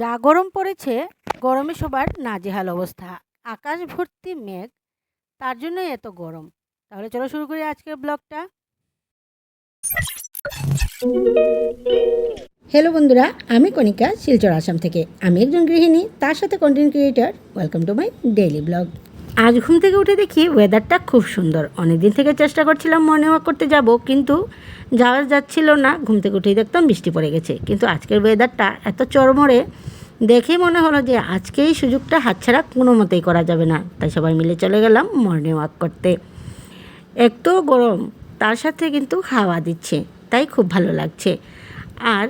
যা গরম পড়েছে, গরমে সবার নাজেহাল অবস্থা। আকাশ ভর্তি মেঘ, তার জন্যই এত গরম। তাহলে চলো শুরু করি আজকের ব্লগটা। হ্যালো বন্ধুরা, আমি কণিকা, শিলচর আসাম থেকে। আমি একজন গৃহিণী, তার সাথে content creator. Welcome to my daily blog. আজ ঘুম থেকে উঠে দেখি ওয়েদারটা খুব সুন্দর। অনেক দিন থেকে চেষ্টা করছিলাম মর্নিং ওয়াক করতে যাব, কিন্তু যাওয়া যাচ্ছিল না। ঘুম থেকে উঠেই দেখতাম বৃষ্টি পড়ে গেছে। কিন্তু আজকের ওয়েদারটা এত চরমরে, দেখেই মনে হলো যে আজকেই সুযোগটা হাতছাড়া কোনো মতেই করা যাবে না। তাই সবাই মিলে চলে গেলাম মর্নিং ওয়াক করতে। একটু গরম, তার সাথে কিন্তু হাওয়া দিচ্ছে, তাই খুব ভালো লাগছে। আর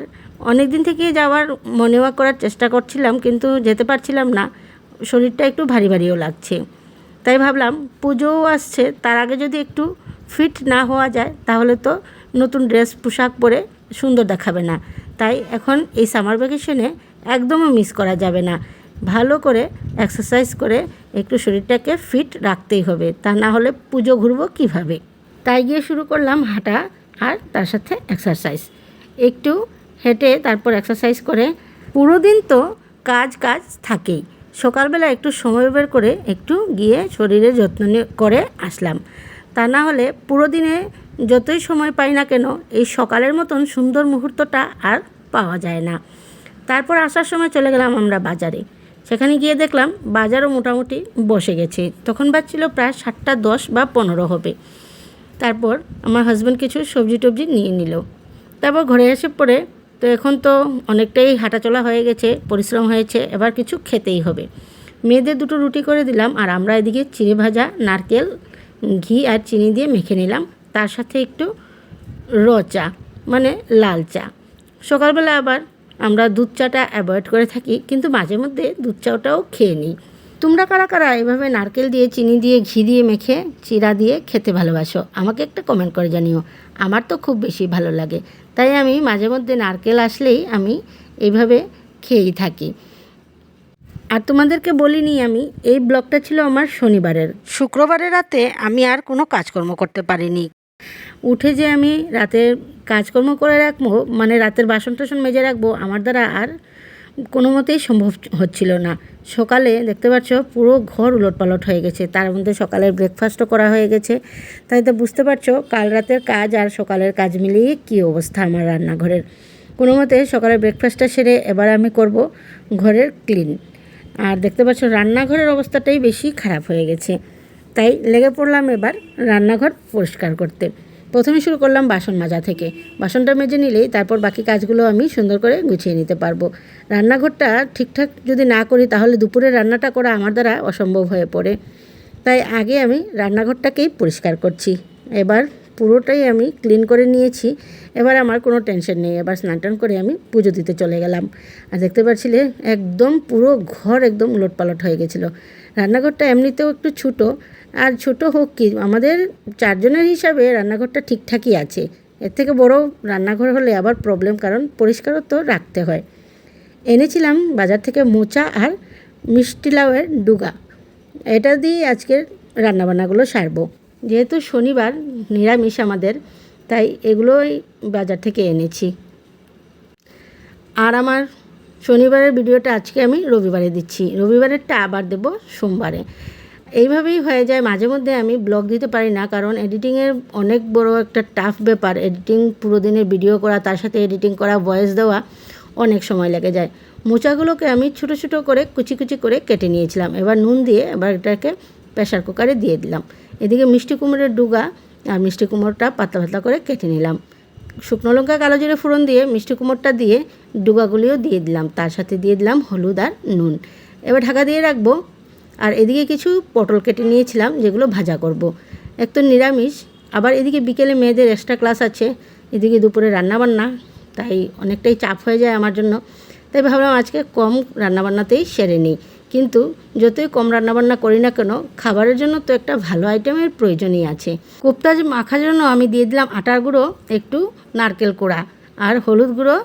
অনেক দিন থেকে যাওয়ার মর্নিং ওয়াক করার চেষ্টা করছিলাম, কিন্তু যেতে পারছিলাম না। শরীরটা একটু ভারী ভারীও লাগছে। তাই ভাবলাম পুজোও আসছে, তার আগে যদি একটু ফিট না হওয়া যায় তাহলে তো নতুন ড্রেস পোশাক পরে সুন্দর দেখাবে না। তাই এখন এই সামার ভ্যাকেশনে একদমই মিস করা যাবে না। ভালো করে এক্সারসাইজ করে একটু শরীরটাকে ফিট রাখতেই হবে, তা না হলে পুজো ঘুরবো কীভাবে। তাই গিয়ে শুরু করলাম হাঁটা, আর তার সাথে এক্সারসাইজ। একটু হেঁটে তারপর এক্সারসাইজ করে পুরো দিন তো কাজ কাজ থাকেই। সকালবেলা একটু সময় বের করে একটু গিয়ে শরীরের যত্ন করে আসলাম। তা না হলে পুরো দিনে যতই সময় পাই না কেন, এই সকালের মতন সুন্দর মুহূর্তটা আর পাওয়া যায় না। তারপর আসার সময় চলে গেলাম আমরা বাজারে। সেখানে গিয়ে দেখলাম বাজারও মোটামুটি বসে গেছে। তখন বাজছিল প্রায় 7:10 বা 15 হবে। তারপর আমার হাজব্যান্ড কিছু সবজি টবজি নিয়ে নিল। তারপর ঘরে এসে পড়ে তো এখন তো অনেকটাই হাঁটাচলা হয়ে গেছে, পরিশ্রম হয়েছে, এবার কিছু খেতেই হবে। মেয়েদের 2টো রুটি করে দিলাম, আর আমরা এদিকে চিড়ে ভাজা, নারকেল, ঘি আর চিনি দিয়ে মেখে নিলাম। তার সাথে একটু চা, মানে লাল চা। সকালবেলা আবার আমরা দুধ চাটা অ্যাভয়েড করে থাকি, কিন্তু মাঝে মধ্যে দুধ চাটাও খেয়ে নিই। তোমরা কারা কারা এভাবে নারকেল দিয়ে, চিনি দিয়ে, ঘি দিয়ে মেখে চিড়া দিয়ে খেতে ভালোবাসো? আমাকে একটা কমেন্ট করে জানিও। আমার তো খুব বেশি ভালো লাগে, তাই আমি মাঝে মধ্যে নারকেল আসলেই আমি এইভাবে খেয়েই থাকি। আর তোমাদেরকে বলিনি আমি, এই ব্লগটা ছিল আমার শনিবারের। শুক্রবারের রাতে আমি আর কোনো কাজকর্ম করতে পারিনি। উঠে যে আমি রাতের কাজকর্ম করে রাখবো, মানে রাতের বাসন টাসন মেজে রাখবো, আমার দ্বারা আর কোনো মতেই সম্ভব হচ্ছিল না। সকালে দেখতে পাচ্ছ পুরো ঘর উলটপালট হয়ে গেছে, তার মধ্যে সকালের ব্রেকফাস্টও করা হয়ে গেছে। তাই তো বুঝতে পারছো কাল রাতের কাজ আর সকালের কাজ মিলিয়ে কী অবস্থা আমার রান্নাঘরের। কোনো মতে সকালের ব্রেকফাস্টটা সেরে এবার আমি করব ঘরের ক্লিন। আর দেখতে পাচ্ছ রান্নাঘরের অবস্থাটাই বেশি খারাপ হয়ে গেছে। তাই লেগে পড়লাম এবার রান্নাঘর পরিষ্কার করতে। প্রথমে শুরু করলাম বাসন মাজা থেকে। বাসনটা মেজে নিলেই তারপর বাকি কাজগুলো আমি সুন্দর করে গুছিয়ে নিতে পারবো। রান্নাঘরটা ঠিকঠাক যদি না করি তাহলে দুপুরে রান্নাটা করা আমার দ্বারা অসম্ভব হয়ে পড়ে। তাই আগে আমি রান্নাঘরটাকেই পরিষ্কার করছি। এবার পুরোটাই আমি ক্লিন করে নিয়েছি। এবার আমার কোনো টেনশন নেই। এবার স্নান টান করে আমি পুজো দিতে চলে গেলাম। আর দেখতে পাচ্ছিলে একদম পুরো ঘর একদম উলটপালট হয়ে গেছিলো। রান্নাঘরটা এমনিতেও একটু ছোটো, আর ছোটো হোক কি, আমাদের 4 জনের হিসাবে রান্নাঘরটা ঠিকঠাকই আছে। এর থেকে বড় রান্নাঘর হলে আবার প্রবলেম, কারণ পরিষ্কারও তো রাখতে হয়। এনেছিলাম বাজার থেকে মোচা আর মিষ্টি লাউয়ের ডুগা। এটা দিয়ে আজকের রান্নাবান্নাগুলো সারবো। যেহেতু শনিবার নিরামিষ আমাদের, তাই এগুলোই বাজার থেকে এনেছি। আর আমার শনিবারের ভিডিওটা আজকে আমি রবিবারে দিচ্ছি, রবিবারেরটা আবার দেব সোমবারে। এইভাবেই হয়ে যায়। মাঝে মধ্যে আমি ব্লগ দিতে পারি না, কারণ এডিটিংয়ের অনেক বড় একটা টাফ ব্যাপার। এডিটিং, পুরো দিনের ভিডিও করা, তার সাথে এডিটিং করা, ভয়েস দেওয়া, অনেক সময় লেগে যায়। মোচাগুলোকে আমি ছোটো ছোটো করে কুচি কুচি করে কেটে নিয়েছিলাম। এবার নুন দিয়ে এবার এটাকে প্রেশার কুকারে দিয়ে দিলাম। এদিকে মিষ্টি কুমড়োর ডুগা আর মিষ্টি কুমড়োটা পাতলা পাতলা করে কেটে নিলাম। শুকনো লঙ্কা, কালো জিরে ফোড়ন দিয়ে মিষ্টি কুমড়োটা দিয়ে ডুগাগুলিও দিয়ে দিলাম। তার সাথে দিয়ে দিলাম হলুদ আর নুন। এবার ঢাকা দিয়ে রাখবো। আর এদিকে কিছু পটল কেটে নিয়েছিলাম, যেগুলো ভাজা করব। এক তো নিরামিষ, আবার এদিকে বিকেলে মেয়েদের এক্সট্রা ক্লাস আছে, এদিকে দুপুরে রান্নাবান্না, তাই অনেকটাই চাপ হয়ে যায় আমার জন্য। তাই ভাবলাম আজকে কম রান্নাবান্নাতেই সেরে নিই। কিন্তু যতই কম রান্নাবান্না করি না কেন, খাবারের জন্য তো একটা ভালো আইটেমের প্রয়োজনই আছে। কোপ্তা মাখার জন্য আমি দিয়ে দিলাম আটার গুঁড়ো, একটু নারকেল কোড়া, আর হলুদ গুঁড়ো,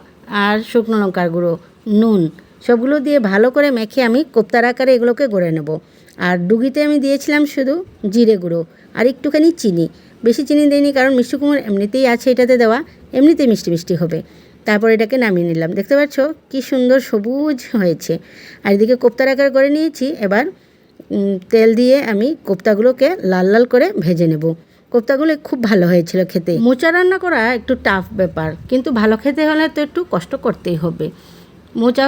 আর শুকনো লঙ্কার গুঁড়ো, নুন, সবগুলো দিয়ে ভালো করে মেখে আমি কোপ্তার আকারে এগুলোকে গড়ে নেব। আর ডুগিতে আমি দিয়েছিলাম শুধু জিরে গুঁড়ো আর একটুখানি চিনি। বেশি চিনি দিইনি, কারণ মিষ্টি কুমড়ো এমনিতেই আছে এটাতে দেওয়া, এমনিতেই মিষ্টি মিষ্টি হবে। তারপর এটাকে নামিয়ে নিলাম। দেখতে পাচ্ছ কি সুন্দর সবুজ হয়েছে। আর এদিকে কোপ্তার আকার করে নিয়েছি। এবার তেল দিয়ে আমি কোপ্তাগুলোকে লাল লাল করে ভেজে নেব। কোপ্তাগুলো খুব ভালো হয়েছিল খেতে। মোচা রান্না করা একটু টাফ ব্যাপার, কিন্তু ভালো খেতে হলে তো একটু কষ্ট করতেই হবে। মোচা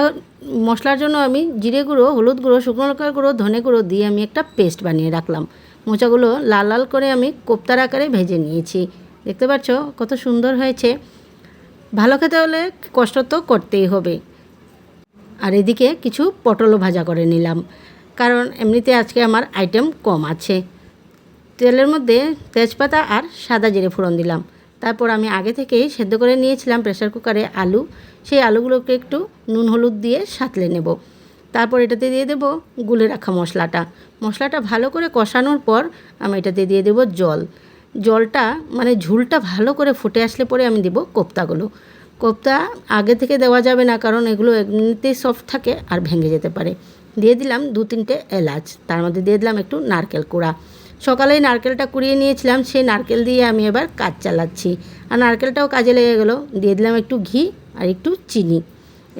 মশলার জন্য আমি জিরে গুঁড়ো, হলুদ গুঁড়ো, শুকনো লঙ্কার গুঁড়ো, ধনে গুঁড়ো দিয়ে আমি একটা পেস্ট বানিয়ে রাখলাম। মোচাগুলো লাল লাল করে আমি কোপ্তার আকারে ভেজে নিয়েছি। দেখতে পাচ্ছ কত সুন্দর হয়েছে। ভালো খেতে হলে কষ্ট তো করতেই হবে। আর এদিকে কিছু পটলও ভাজা করে নিলাম, কারণ এমনিতে আজকে আমার আইটেম কম আছে। তেলের মধ্যে তেজপাতা আর সাদা জিরে ফোড়ন দিলাম। তারপর আমি আগে থেকেই সেদ্ধ করে নিয়েছিলাম প্রেসার কুকারে আলু। সেই আলুগুলোকে একটু নুন হলুদ দিয়ে সাঁতলে নেব। তারপর এটাতে দিয়ে দেব গুলে রাখা মশলাটা ভালো করে কষানোর পর আমি এটাতে দিয়ে দেব জল। জলটা মানে ঝুলটা ভালো করে ফুটে আসলে পরে আমি দেব কোপ্তাগুলো। কোপ্তা আগে থেকে দেওয়া যাবে না, কারণ এগুলো এমনিতেই সফট থাকে আর ভেঙে যেতে পারে। দিয়ে দিলাম 2-3টে এলাচ, তার মধ্যে দিয়ে দিলাম একটু নারকেল কোড়া। সকালেই নারকেলটা কুড়িয়ে নিয়েছিলাম, সেই নারকেল দিয়ে আমি এবার কাজ চালাচ্ছি। আর নারকেলটাও কাজে লেগে গেল। দিয়ে দিলাম একটু ঘি আর একটু চিনি।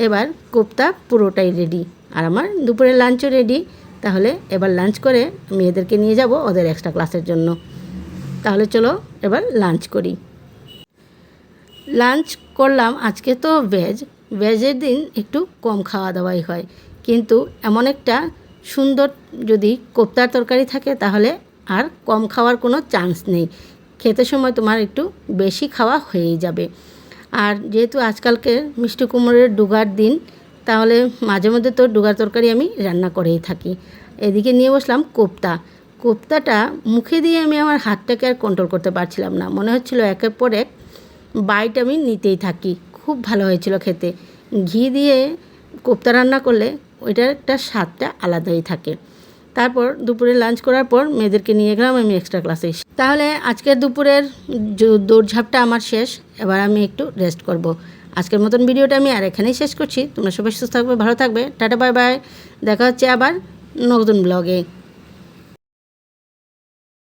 এবার কোপ্তা পুরোটাই রেডি, আর আমার দুপুরের লাঞ্চও রেডি। তাহলে এবার লাঞ্চ করে আমি এদেরকে নিয়ে যাব ওদের এক্সট্রা ক্লাসের জন্য। তাহলে চলো এবার লাঞ্চ করি। লাঞ্চ করলাম আজকে তো ভেজের দিন একটু কম খাওয়া দাওয়াই হয়, কিন্তু এমন একটা সুন্দর যদি কোপ্তার তরকারি থাকে তাহলে আর কম খাওয়ার কোনো চান্স নেই। খেতে সময় তোমার একটু বেশি খাওয়া হয়েই যাবে। আর যেহেতু আজকালকে মিষ্টি কুমড়োর ডুগার দিন, তাহলে মাঝে মধ্যে তো ডুগার তরকারি আমি রান্না করেই থাকি। এদিকে নিয়ে বসলাম কোপ্তাটা মুখে দিয়ে আমি আমার হাতটাকে আর কন্ট্রোল করতে পারছিলাম না। মনে হচ্ছিল একের পর এক বাইট আমি নিতেই থাকি। খুব ভালো হয়েছিল খেতে। ঘি দিয়ে কোপ্তা রান্না করলে ওইটার একটা স্বাদটা আলাদাই থাকে। তারপর দুপুরে লাঞ্চ করার পর মেয়েদেরকে নিয়ে গেলাম আমি এক্সট্রা ক্লাসে। তাহলে আজকের দুপুরের দৌড়ঝাঁপটা আমার শেষ। এবার আমি একটু রেস্ট করব। আজকের মতন ভিডিওটা আমি আর এখানেই শেষ করছি। তোমরা সবাই সুস্থ থাকবে, ভালো থাকবে। Tata bye bye. দেখা হচ্ছে আবার নতুন ব্লগে।